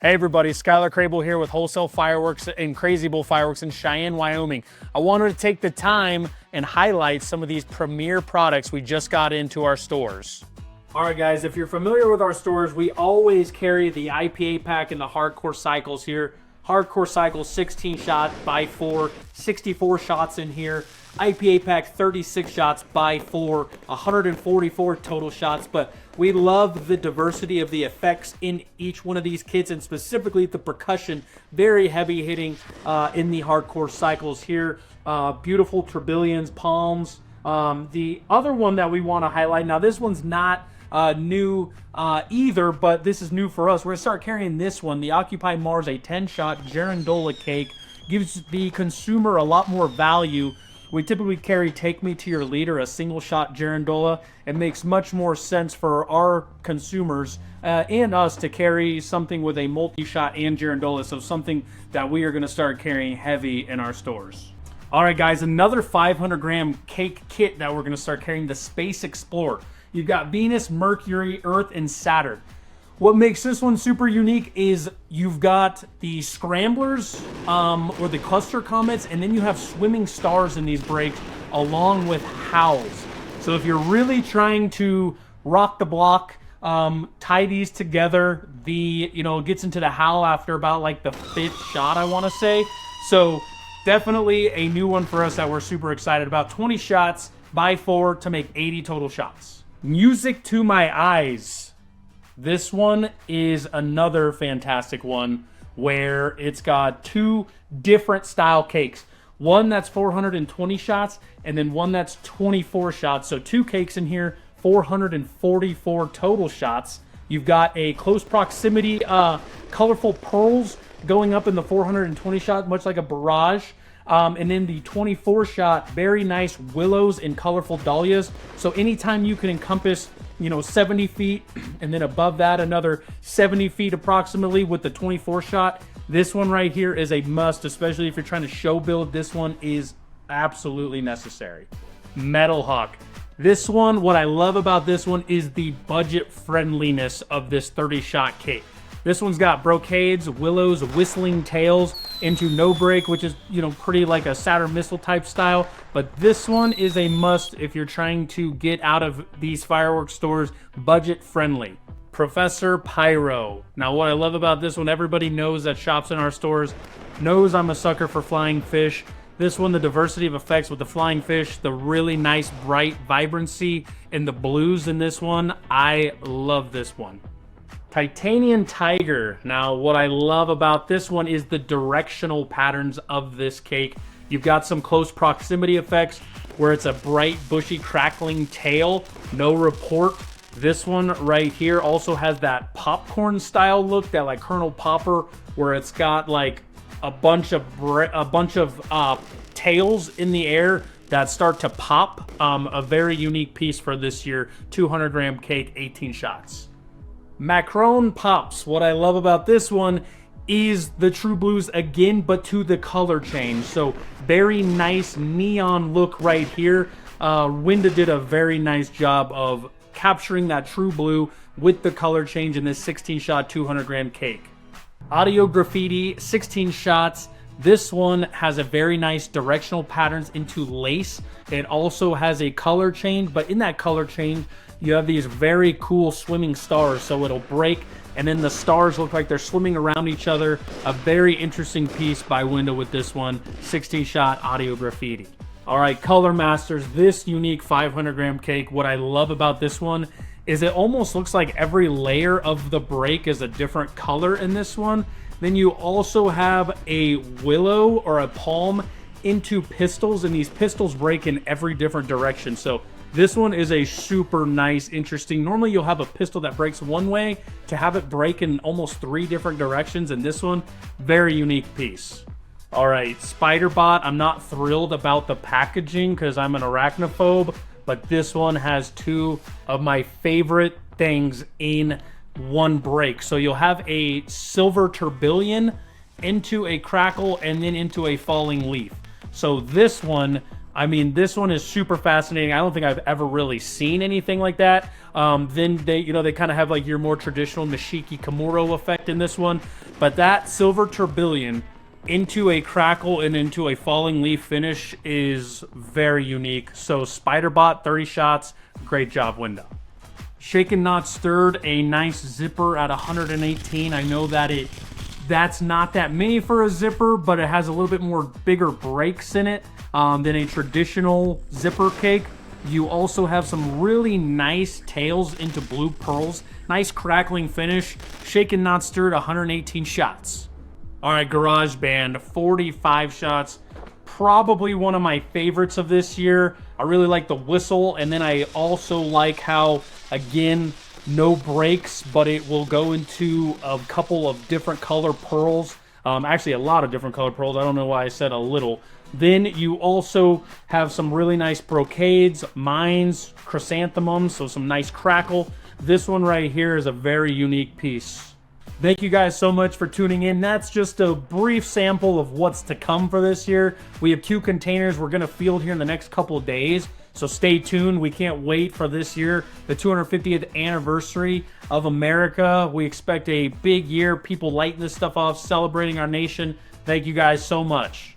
Hey everybody, Skylar Crable here with Wholesale Fireworks and Krazy Fireworks in Cheyenne, Wyoming. I wanted to take the time and highlight some of these premier products we just got into our stores. All right guys, if you're familiar with our stores, we always carry the IPA pack and the hardcore cycles here. Hardcore cycles 16 shot by 4, 64 shots in here. IPA pack 36 shots by 4, 144 total shots, but we love the diversity of the effects in each one of these kits, and specifically the percussion, very heavy hitting in the hardcore cycles here. Beautiful Trillions, palms. The other one that we want to highlight, now this one's not new either, but this is new for us. We're gonna start carrying this one, the Occupy Mars, a 10-shot Girandola cake. Gives the consumer a lot more value. We typically carry Take Me to Your Leader, a single-shot Girandola. It makes much more sense for our consumers and us to carry something with a multi-shot and Girandola, so something that we are going to start carrying heavy in our stores. All right, guys, another 500-gram cake kit that we're going to start carrying, the Space Explorer. You've got Venus, Mercury, Earth, and Saturn. What makes this one super unique is you've got the scramblers or the cluster comets, and then you have swimming stars in these breaks along with howls. So if you're really trying to rock the block, tie these together, it gets into the howl after about like the 5th shot, I want to say. So definitely a new one for us that we're super excited about. 20 shots by 4 to make 80 total shots. Music to My Eyes. This one is another fantastic one where it's got 2 different style cakes. One that's 420 shots and then one that's 24 shots. So 2 cakes in here, 444 total shots. You've got a close proximity, colorful pearls going up in the 420 shot, much like a barrage. And then the 24 shot, very nice willows and colorful dahlias. So anytime you can encompass 70 feet, and then above that another 70 feet approximately with the 24 shot. This one right here is a must, especially if you're trying to show build. This one is absolutely necessary. Metal Hawk. This one, what I love about this one is the budget friendliness of this 30 shot cake. This one's got brocades, willows, whistling tails into no break, which is, pretty like a Saturn missile type style. But this one is a must if you're trying to get out of these fireworks stores budget friendly. Professor Pyro. Now, what I love about this one, everybody knows that shops in our stores knows I'm a sucker for flying fish. This one, the diversity of effects with the flying fish, the really nice bright vibrancy, and the blues in this one. I love this one. Titanium Tiger. Now, what I love about this one is the directional patterns of this cake. You've got some close proximity effects where it's a bright, bushy, crackling tail, no report. This one right here also has that popcorn style look, that like Colonel Popper, where it's got like a bunch of tails in the air that start to pop. A very unique piece for this year, 200-gram cake, 18 shots. Macron Pops. What I love about this one is the True Blues again, but to the color change. So very nice neon look right here. Winda did a very nice job of capturing that true blue with the color change in this 16-shot, 200-gram cake. Audio Graffiti, 16 shots. This one has a very nice directional patterns into lace. It also has a color change, but in that color change, you have these very cool swimming stars, so it'll break, and then the stars look like they're swimming around each other. A very interesting piece by Winda with this one, 16-shot Audio Graffiti. All right, Color Masters, this unique 500-gram cake, what I love about this one is it almost looks like every layer of the break is a different color in this one. Then you also have a willow or a palm into pistols, and these pistols break in every different direction. So this one is a super nice, interesting. Normally you'll have a pistol that breaks one way, to have it break in almost 3 different directions, and this one, very unique piece. All right, Spiderbot. I'm not thrilled about the packaging because I'm an arachnophobe, but this one has 2 of my favorite things in one break. So you'll have a silver tourbillon into a crackle and then into a falling leaf. So this one, this one is super fascinating. I don't think I've ever really seen anything like that. Then they kind of have like your more traditional Nishiki Kimuro effect in this one. But that silver tourbillon into a crackle and into a falling leaf finish is very unique. So Spiderbot, 30 shots, great job, window. Shaken Not Stirred, a nice zipper at 118. I know that that's not that many for a zipper, but it has a little bit more bigger breaks in it than a traditional zipper cake. You also have some really nice tails into blue pearls. Nice crackling finish. Shaken Not Stirred, 118 shots. All right, GarageBand, 45 shots. Probably one of my favorites of this year. I really like the whistle, and then I also like how, again, no breaks, but it will go into a couple of different color pearls. Actually, a lot of different color pearls. I don't know why I said a little. Then you also have some really nice brocades, mines, chrysanthemums, so some nice crackle. This one right here is a very unique piece. Thank you guys so much for tuning in. That's just a brief sample of what's to come for this year. We have 2 containers we're gonna field here in the next couple of days, so stay tuned. We can't wait for this year, the 250th anniversary of America. We expect a big year, people lighting this stuff off, celebrating our nation. Thank you guys so much.